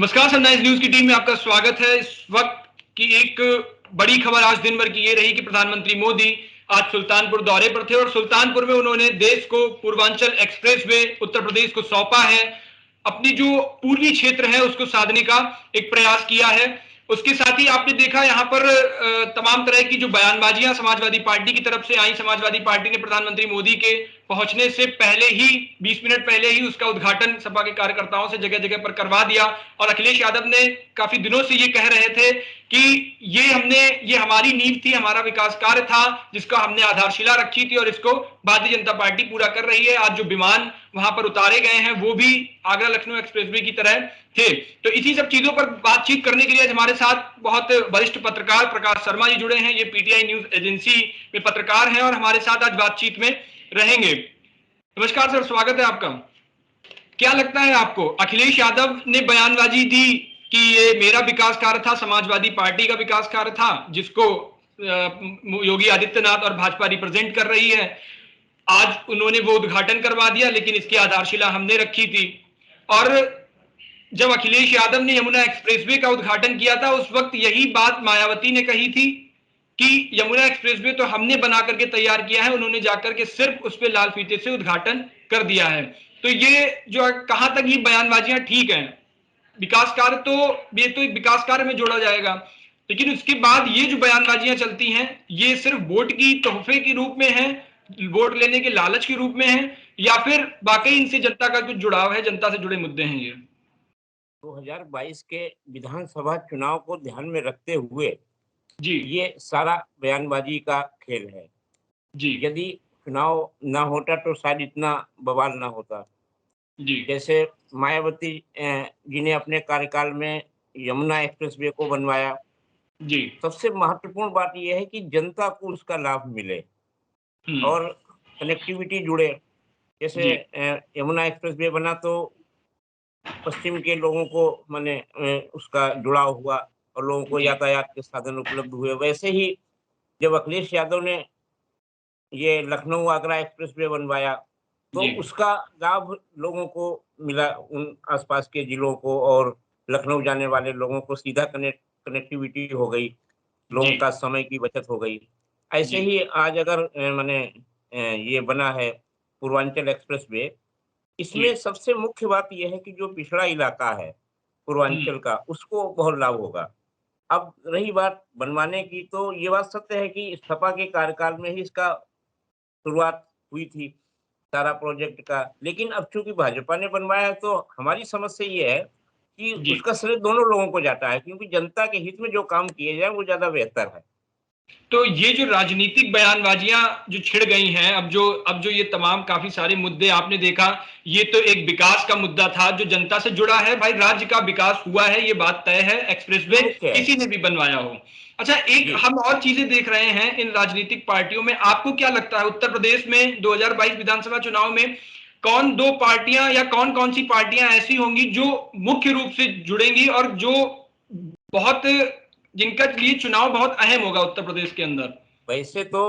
नमस्कार, sunrise news की team में आपका स्वागत है। इस वक्त की एक बड़ी खबर आज दिन भर की ये रही कि प्रधानमंत्री मोदी आज सुल्तानपुर दौरे पर थे और सुल्तानपुर में उन्होंने देश को पूर्वांचल एक्सप्रेसवे उत्तर प्रदेश को सौंपा है। अपनी जो पूर्वी क्षेत्र है उसको साधने का एक प्रयास किया है। उसके साथ ही आपने देखा यहाँ पर तमाम तरह की जो बयानबाजियां समाजवादी पार्टी की तरफ से आई। समाजवादी पार्टी ने प्रधानमंत्री मोदी के पहुंचने से पहले ही 20 मिनट पहले ही उसका उद्घाटन सपा के कार्यकर्ताओं से जगह जगह पर करवा दिया और अखिलेश यादव ने काफी दिनों से ये कह रहे थे कि ये हमारी नींव थी, हमारा विकास कार्य था जिसका हमने आधारशिला रखी थी और इसको भारतीय जनता पार्टी पूरा कर रही है। आज जो विमान वहां पर उतारे गए हैं वो भी आगरा लखनऊ एक्सप्रेसवे की तरह थे। तो इसी सब चीजों पर बातचीत करने के लिए आज हमारे साथ बहुत वरिष्ठ पत्रकार प्रकाश शर्मा जी जुड़े हैं। ये पीटीआई न्यूज एजेंसी में पत्रकार हैं और हमारे साथ आज बातचीत में रहेंगे। नमस्कार सर, स्वागत है आपका। क्या लगता है आपको, अखिलेश यादव ने बयानबाजी दी कि ये मेरा विकास कार्य था, समाजवादी पार्टी का विकास कार्य था जिसको योगी आदित्यनाथ और भाजपा रिप्रेजेंट कर रही है, आज उन्होंने वो उद्घाटन करवा दिया लेकिन इसकी आधारशिला हमने रखी थी। और जब अखिलेश यादव ने यमुना एक्सप्रेसवे का उद्घाटन किया था उस वक्त यही बात मायावती ने कही थी कि यमुना एक्सप्रेसवे तो हमने बना करके तैयार किया है, उन्होंने जाकर के सिर्फ उस पर लाल फीते से उद्घाटन कर दिया है। तो ये जो कहां तक ये बयानबाजियां ठीक हैं? विकास कार्य तो ये तो एक विकास कार्य में जोड़ा जाएगा, लेकिन उसके बाद ये जो बयानबाजियां चलती हैं ये सिर्फ वोट की तोहफे के रूप में है, वोट लेने के लालच के रूप में है, या फिर वाकई इनसे जनता का कुछ जुड़ाव है, जनता से जुड़े मुद्दे हैं ये? 2022 के विधानसभा चुनाव को ध्यान में रखते हुए जी ये सारा बयानबाजी का खेल है। जी यदि चुनाव ना होता तो शायद इतना बवाल ना होता। जी जैसे मायावती जी ने अपने कार्यकाल में यमुना एक्सप्रेसवे को बनवाया। जी। सबसे महत्वपूर्ण बात यह है कि जनता को उसका लाभ मिले हम्म। और कनेक्टिविटी जुड़े। जैसे जी यमुना एक्सप्रेसवे बना तो पश्चिम के लोगों को माने उसका जुड़ाव हुआ और लोगों को जी यातायात के साधन उपलब्ध हुए। वैसे ही जब अखिलेश यादव ने ये लखनऊ आगरा एक्सप्रेसवे बनवाया तो जी उसका लाभ लोगों को मिला, उन आसपास के जिलों को, और लखनऊ जाने वाले लोगों को सीधा कनेक्टिविटी हो गई, जी लोगों का समय की बचत हो गई। ऐसे जी ही आज अगर ये बना है पूर्वांचल एक्सप्रेसवे, जी। इसमें सबसे मुख्य बात ये है कि जो पिछड़ा इलाका है हम्म। पूर्वांचल का, उसको बहुत लाभ होगा। अब रही बात बनवाने की, तो ये बात सत्य है कि सपा के कार्यकाल में ही इसका शुरुआत हुई थी, सारा प्रोजेक्ट का। लेकिन अब चूंकि भाजपा ने बनवाया है तो हमारी समझ से ये है कि जी। उसका श्रेय दोनों लोगों को जाता है, क्योंकि जनता के हित में जो काम किए जाए वो ज्यादा बेहतर है। तो ये जो राजनीतिक बयानबाजियां जो छिड़ गई हैं, अब जो ये तमाम काफी सारे मुद्दे आपने देखा, ये तो एक विकास का मुद्दा था जो जनता से जुड़ा है। भाई राज्य का विकास हुआ है, ये बात तय है, एक्सप्रेसवे ये मुख्य है। किसी ने भी बनवाया हो। अच्छा, एक जी। हम और चीजें देख रहे हैं इन राजनीतिक पार्टियों में। आपको क्या लगता है उत्तर प्रदेश में 2022 विधानसभा चुनाव में कौन दो पार्टियां या कौन कौन सी पार्टियां ऐसी होंगी जो मुख्य रूप से जुड़ेंगी और जो बहुत जिनका लिए चुनाव बहुत अहम होगा उत्तर प्रदेश के अंदर? वैसे तो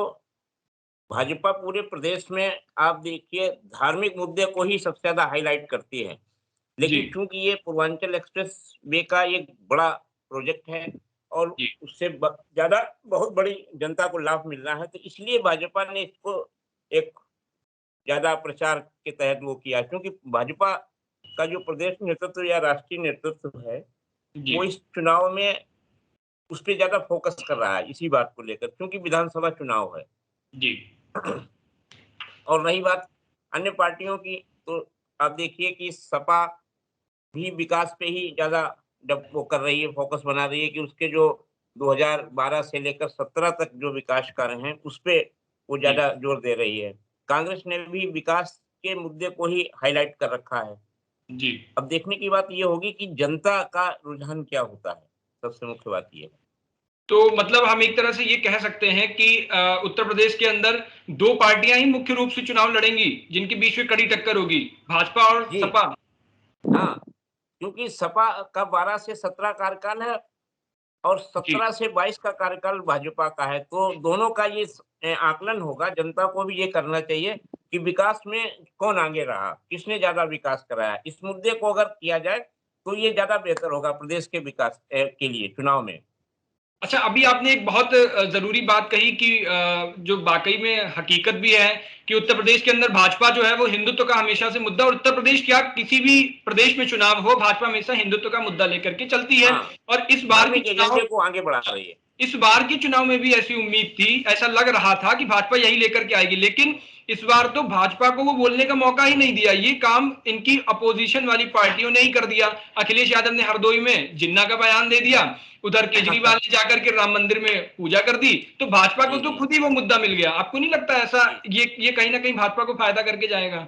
भाजपा पूरे प्रदेश में आप देखिए धार्मिक मुद्दे को ही सबसे ज्यादा हाईलाइट करती है। जी लेकिन चूंकि ये पूर्वांचल एक्सप्रेस वे का एक बड़ा प्रोजेक्ट है और जी उससे ज्यादा बहुत बड़ी जनता को लाभ मिलना है, तो इसलिए भाजपा ने इसको एक ज्यादा प्रचार के तहत वो किया। क्योंकि भाजपा का जो प्रदेश नेतृत्व या राष्ट्रीय नेतृत्व है, जी वो इस चुनाव में उस पर ज्यादा फोकस कर रहा है, इसी बात को लेकर, क्योंकि विधानसभा चुनाव है। जी और रही बात अन्य पार्टियों की, तो आप देखिए कि सपा भी विकास पे ही ज़्यादा जब वो कर रही है, फ़ोकस बना रही है कि उसके जो 2012 से लेकर 17 तक जो विकास कार्य हैं, उस पे वो जी ज़्यादा जोर दे रही है। कांग्रेस ने भी विकास के मुद्दे को ही हाइलाइट कर रखा है। जी। अब देखने की बात ये होगी कि जनता का रुझान क्या होता है, सबसे मुख्य बात ये है। तो मतलब हम एक तरह से ये कह सकते हैं कि उत्तर प्रदेश के अंदर दो पार्टियां ही मुख्य रूप से चुनाव लड़ेंगी जिनके बीच में कड़ी टक्कर होगी, भाजपा और जी, सपा। हाँ, क्योंकि सपा का 12 से 17 कार्यकाल है और जी 17 से 22 का कार्यकाल भाजपा का है, तो दोनों का ये आकलन होगा। जनता को भी ये करना चाहिए कि विकास में कौन आगे रहा, किसने ज़्यादा विकास कराया। इस मुद्दे को अगर किया जाए, तो ये ज्यादा बेहतर होगा प्रदेश के विकास के लिए चुनाव में। अच्छा, अभी आपने एक बहुत ज़रूरी बात कही कि जो वाक़ई में हकीकत भी है कि उत्तर प्रदेश के अंदर भाजपा जो है वो हिंदुत्व का हमेशा से मुद्दा, और उत्तर प्रदेश क्या किसी भी प्रदेश में चुनाव हो, भाजपा हमेशा हिंदुत्व का मुद्दा लेकर के चलती है। हाँ, और धार्मिक एजेंडे को आगे बढ़ा रही है। इस बार के चुनाव में भी ऐसी उम्मीद थी, ऐसा लग रहा था कि भाजपा यही लेकर के आएगी, लेकिन इस बार तो भाजपा को वो बोलने का मौका ही नहीं दिया। ये काम इनकी अपोजिशन वाली पार्टियों ने ही कर दिया। अखिलेश यादव ने हरदोई में जिन्ना का बयान दे दिया, उधर केजरीवाल ने जाकर के राम मंदिर में पूजा कर दी, तो भाजपा को जी, तो जी, खुद ही वो मुद्दा मिल गया। आपको नहीं लगता ऐसा जी। ये कहीं ना कहीं भाजपा को फायदा करके जाएगा?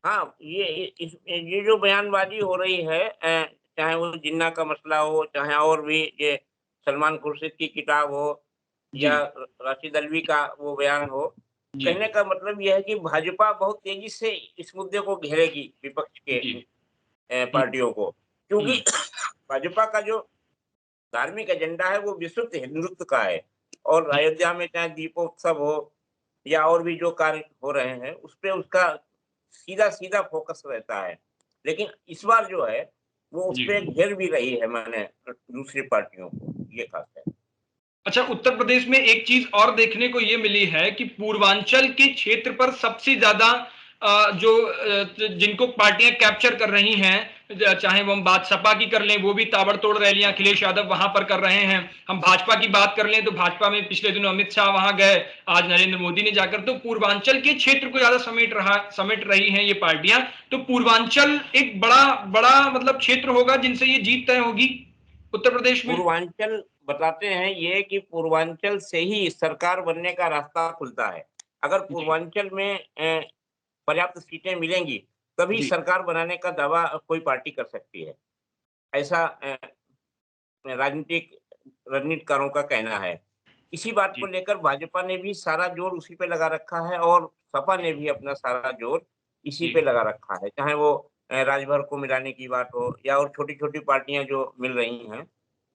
हाँ, ये जो बयानबाजी हो रही है, चाहे वो जिन्ना का मसला हो, चाहे और भी ये सलमान खुर्शीद की किताब हो जी, या राशिद अल्वी का वो बयान हो, जी, कहने का मतलब ये है कि भाजपा बहुत तेजी से इस मुद्दे को घेरेगी विपक्ष के जी। हम्म, पार्टियों को। क्योंकि हम्म, भाजपा का जो धार्मिक एजेंडा है वो विशुद्ध हिंदुत्व का है, और जी, अयोध्या में चाहे दीपोत्सव हो या और भी जो कार्य हो रहे हैं, उसपे उसका सीधा-सीधा फ़ोकस रहता है। लेकिन इस बार जो है, वो जी। उसपे घेर भी रही है माने दूसरी पार्टियों को, ये ख़ास है। अच्छा, उत्तर प्रदेश में एक चीज और देखने को ये मिली है कि पूर्वांचल के क्षेत्र पर सबसे ज्यादा जिनको पार्टियां कैप्चर कर रही हैं, चाहे वो हम बात सपा की कर लें, वो भी ताबड़तोड़ रैलियां अखिलेश यादव वहां पर कर रहे हैं। हम भाजपा की बात कर लें तो भाजपा में पिछले दिनों अमित शाह वहां गए, आज नरेंद्र मोदी ने जाकर, तो पूर्वांचल के क्षेत्र को ज्यादा समेट रही हैं ये पार्टियां। तो पूर्वांचल एक बड़ा बड़ा मतलब क्षेत्र होगा जिनसे ये जीत तय होगी उत्तर प्रदेश में। पूर्वांचल बताते हैं ये कि पूर्वांचल से ही सरकार बनने का रास्ता खुलता है। अगर जी, पूर्वांचल में पर्याप्त सीटें मिलेंगी, तभी जी, सरकार बनाने का दावा कोई पार्टी कर सकती है। ऐसा राजनीतिक रणनीतिकारों का कहना है। इसी बात को जी, लेकर भाजपा ने भी सारा जोर उसी पे लगा रखा है, और सपा ने भी अपना सारा जोर इसी जी, पे लगा रखा है। चाहे वो राजभर को मिलाने की बात हो या और छोटी-छोटी पार्टियाँ जो मिल रही हैं,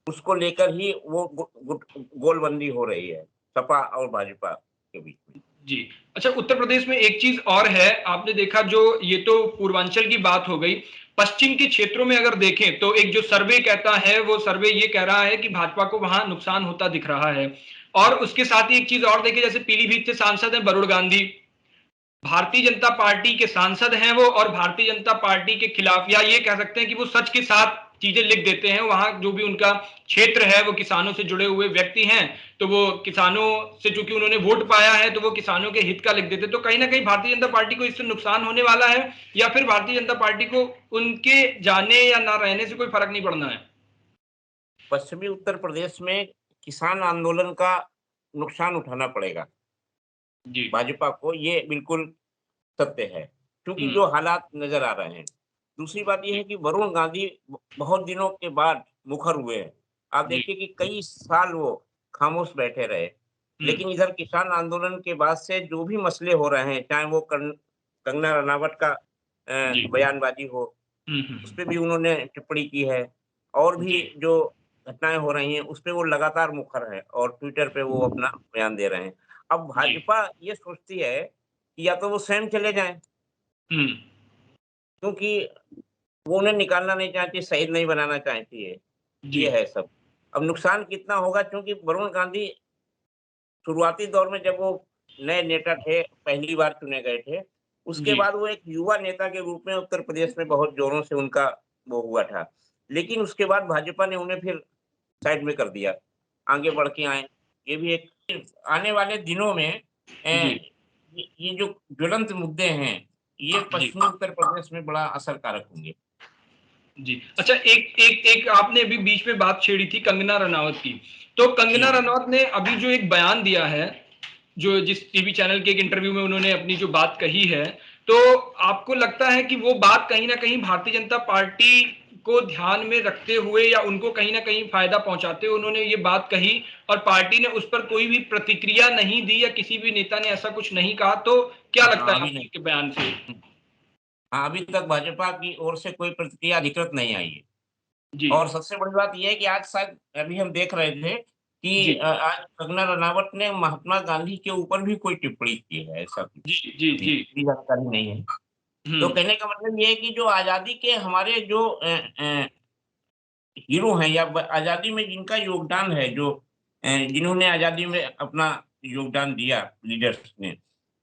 उसको लेकर ही वो गोलबंदी हो रही है, सपा और भाजपा के बीच में। जी। अच्छा, उत्तर प्रदेश में एक चीज़ और है, आपने देखा जो ये तो पूर्वांचल की बात हो गई। पश्चिम के क्षेत्रों में अगर देखें तो एक जो सर्वे कहता है, वो सर्वे ये कह रहा है कि भाजपा को वहां नुकसान होता दिख रहा है। और उसके साथ ही एक चीज़ और देखें, जैसे पीलीभीत से सांसद हैं वरुण गांधी, भारतीय जनता पार्टी के सांसद हैं वो, और भारतीय जनता पार्टी के खिलाफ, या ये कह सकते हैं कि वो सच के साथ चीजें लिख देते हैं। वहां जो भी उनका क्षेत्र है, वो किसानों से जुड़े हुए व्यक्ति हैं, तो वो किसानों से चूंकि उन्होंने वोट पाया है, तो वो किसानों के हित का लिख देते हैं। तो कहीं ना कहीं भारतीय जनता पार्टी को इससे नुकसान होने वाला है, या फिर भारतीय जनता पार्टी को उनके जाने या ना रहने से कोई फर्क नहीं पड़ना है? पश्चिमी उत्तर प्रदेश में किसान आंदोलन का नुकसान उठाना पड़ेगा जी। भाजपा को, ये बिल्कुल सत्य है, क्योंकि हम्म। जो हालात नज़र आ रहे हैं। दूसरी बात ये जी, है कि वरुण गांधी बहुत दिनों के बाद मुखर हुए हैं। आप जी। देखिए कि कई साल वो खामोश बैठे रहे। हम्म। लेकिन इधर किसान आंदोलन के बाद से जो भी मसले हो रहे हैं, चाहे वो कंगना रनावत का जी। बयानबाजी हो, उसपे भी उन्होंने टिप्पणी की है, और भी जी, जो घटनाएँ हो रही हैं, उसपे वो लगातार मुखर हैं और ट्विटर पे वो अपना बयान दे रहे हैं। अब जी। भाजपा ये सोचती है कि या तो वो स्वयं चले जाएँ, हम्म। क्योंकि वो उन्हें निकालना नहीं चाहती, शहीद नहीं बनाना चाहती है, जी। ये है सब। अब नुकसान कितना होगा, क्योंकि वरुण गांधी शुरुआती दौर में जब वो नए नेता थे, पहली बार चुने गए थे, उसके जी। बाद वो एक युवा नेता के रूप में उत्तर प्रदेश में बहुत जोरों से उनका वो हुआ था। लेकिन उसके बाद भाजपा ने उन्हें फिर साइड में कर दिया, आगे बढ़ के आए। ये भी एक आने वाले दिनों में जी। ये जो ज्वलंत मुद्दे हैं, ये जी। पश्चिमी उत्तर प्रदेश में बड़ा असरकारक होंगे। जी। अच्छा, एक एक एक आपने अभी बीच में बात छेड़ी थी कंगना रनावत की। तो जी, कंगना जी। रनावत ने अभी जो एक बयान दिया है, जो जिस टीवी चैनल के एक इंटरव्यू में उन्होंने अपनी जो बात कही है, तो आपको लगता है कि वो बात कहीं न कहीं भारतीय जनता पार्टी को ध्यान में रखते हुए या उनको कहीं न कहीं फ़ायदा पहुँचाते हुए उन्होंने ये बात कही, और पार्टी ने उस पर कोई भी प्रतिक्रिया नहीं दी, या किसी भी नेता ने ऐसा कुछ नहीं कहा, तो क्या लगता हाँ, है अभी आपको नहीं। इनके बयान से? हुँ। हाँ, अभी तक भाजपा की ओर से कोई प्रतिक्रिया अधिकृत नहीं आई है। जी, और सबसे बड़ी बात ये है कि आज शायद अभी हम देख रहे थे कि जी, आज कंगना रनावत ने महात्मा गांधी के ऊपर भी कोई टिप्पणी की है, ऐसा कुछ जी, जी, अभी जी। पूरी जानकारी नहीं है। हुँ, तो कहने का मतलब ये है कि जो आज़ादी के हमारे जो हीरो हैं या आजादी में जिनका योगदान है, जो जिन्होंने आजादी में अपना योगदान दिया लीडर्स ने,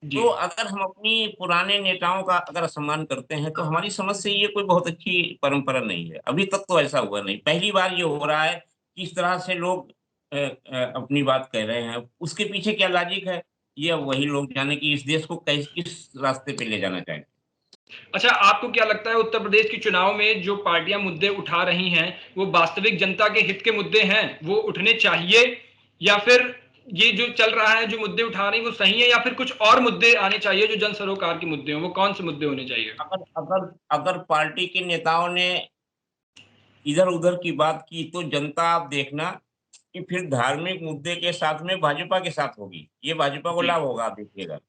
जी। तो अगर हम अपनी पुराने नेताओं का अगर सम्मान करते हैं, तो हमारी समझ से ये कोई बहुत अच्छी परंपरा नहीं है। अभी तक तो ऐसा हुआ नहीं। पहली बार ये हो रहा है कि इस तरह से लोग अपनी बात कह रहे हैं। उसके पीछे क्या लॉजिक है, ये अब वही लोग जाने कि इस देश को किस रास्ते पे ले जाना चाहें। अच्छा, आपको क्या लगता है उत्तर प्रदेश के चुनाव में जो पार्टियां मुद्दे उठा रही हैं, वो वास्तविक जनता के हित के मुद्दे हैं, वो उठने चाहिए, या फिर ये जो चल रहा है, जो मुद्दे उठा रही हैं, वो सही है, या फिर कुछ और मुद्दे आने चाहिए जो जन सरोकार के मुद्दे हों? वो कौन से मुद्दे होने चाहिए? अगर अगर अगर पार्टी के नेताओं ने इधर-उधर की बात की, तो जनता आप देखना कि फिर धार्मिक मुद्दे के साथ में भाजपा के साथ होगी। ये भाजपा को जी। लाभ होगा, आप देखिएगा। हुँ।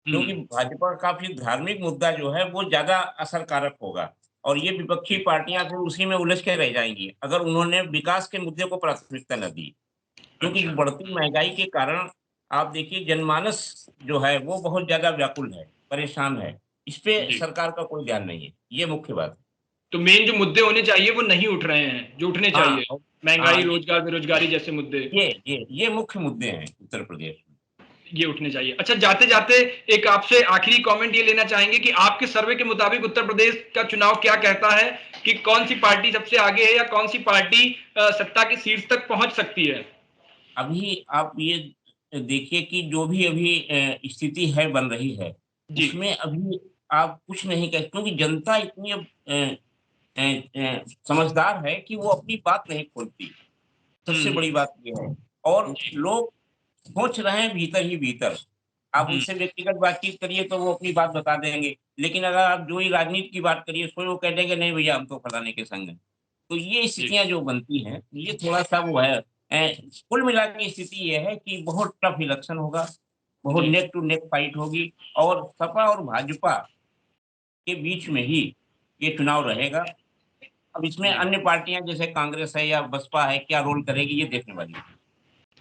क्योंकि भाजपा का फिर धार्मिक मुद्दा जो है वो ज़्यादा असरकारक होगा और ये विपक्षी जी। पार्टियाँ फिर उसी में उलझ के रह जाएँगी, अगर उन्होंने विकास के मुद्दे को प्राथमिकता न दी। क्योंकि अच्छा। बढ़ती महँगाई के कारण आप देखिए जनमानस जो है वो बहुत ज़्यादा व्याकुल है, परेशान है। इस पे जी। सरकार का कोई ध्यान नहीं है, ये मुख्य बात है। तो मेन जो मुद्दे होने चाहिए वो नहीं उठ रहे हैं, जो उठने हाँ, चाहिए। हाँ, महँगाई, रोज़गार, बेरोज़गारी जैसे मुद्दे। ये मुख्य मुद्दे हैं उत्तर प्रदेश में। ये उठने चाहिए। अच्छा, जाते-जाते एक आपसे आखिरी कमेंट ये लेना चाहेंगे कि आपके सर्वे के मुताबिक उत्तर प्रदेश का चुनाव क्या कहता है कि कौन-सी पार्टी सबसे आगे है, या कौन-सी पार्टी सत्ता के शीर्ष तक पहुँच सकती है? अभी आप ये देखिए कि जो भी अभी स्थिति है बन रही है, जी। उसमें अभी आप कुछ नहीं कह, क्योंकि जनता इतनी अब समझदार है कि वो अपनी बात नहीं खोलती। सबसे हुँ, बड़ी बात ये है और जी। लोग सोच रहे हैं भीतर ही भीतर। आप हुँ, उनसे व्यक्तिगत बातचीत करिए तो वो अपनी बात बता देंगे। लेकिन अगर आप जो ही राजनीति की बात करिए, उसमें वो कह देंगे नहीं भैया हम तो फलाने के संग हैं। तो ये जी। स्थितियाँ जो बनती हैं, ये थोड़ा-सा वो है। कुल मिला के स्थिति ये है कि बहुत टफ इलेक्शन होगा, बहुत जी। नेक टू नेक फाइट होगी और सपा और भाजपा के बीच में ही ये चुनाव रहेगा। अब इसमें जी। अन्य पार्टियाँ जैसे कांग्रेस है या बसपा है, क्या रोल करेगी ये देखने वाली है।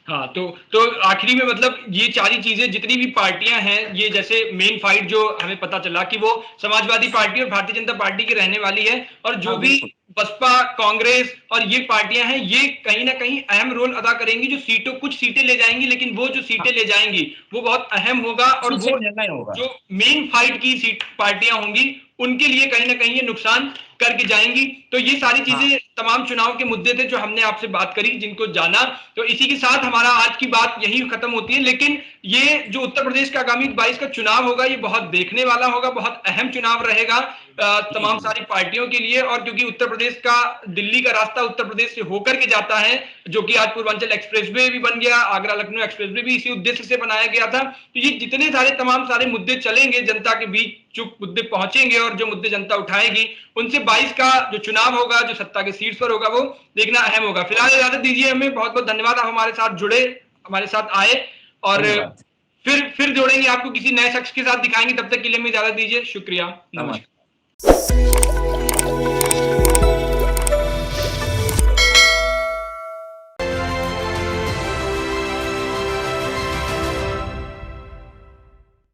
हाँ, तो आखिरी में मतलब ये सारी चीज़ें जितनी भी पार्टियाँ हैं, ये जैसे मेन फाइट जो हमें पता चला कि वो समाजवादी पार्टी और भारतीय जनता पार्टी की रहने वाली है, और जो हाँ, भी बिल्कुल। बसपा, कांग्रेस और ये पार्टियाँ हैं, ये कहीं न कहीं अहम रोल अदा करेंगी, जो कुछ सीटें ले जाएँगी, लेकिन वो जो हाँ, सीटें ले जाएँगी, वो बहुत अहम होगा, और इसी से वो निर्णय होगा। जो मेन फाइट की सीट पार्टियाँ होंगी, उनके लिए कहीं न कहीं ये नुकसान करके जाएँगी। तो ये सारी हाँ, चीज़ें तमाम चुनाव के मुद्दे थे जो हमने आपसे बात करी, जिनको जाना। तो इसी के साथ हमारा आज की बात यही खत्म होती है, लेकिन ये जो उत्तर प्रदेश का आगामी 22 का चुनाव होगा, ये बहुत देखने वाला होगा, बहुत अहम चुनाव रहेगा जी, तमाम जी। सारी पार्टियों के लिए। और क्योंकि उत्तर प्रदेश का दिल्ली का रास्ता उत्तर प्रदेश से होकर के जाता है, जो कि आज पूर्वांचल एक्सप्रेसवे भी बन गया, आगरा लखनऊ एक्सप्रेसवे भी इसी उद्देश्य से बनाया गया था। तो ये जितने सारे तमाम सारे मुद्दे चलेंगे जनता के बीच, जो मुद्दे पहुंचेंगे और जो मुद्दे जनता उठाएगी, उनसे 22 का जो चुनाव होगा, जो सत्ता के शीर्ष पर होगा, वो देखना अहम होगा। फिलहाल इजाजत दीजिए हमें। बहुत बहुत धन्यवाद, आप हमारे साथ जुड़े, हमारे साथ आए, और धन्यवाद। फिर जोड़ेंगे आपको किसी नए शख्स के साथ, दिखाएंगे। तब तक के लिए हमें इजाजत दीजिए। शुक्रिया। नमस्कार। नमस्कार।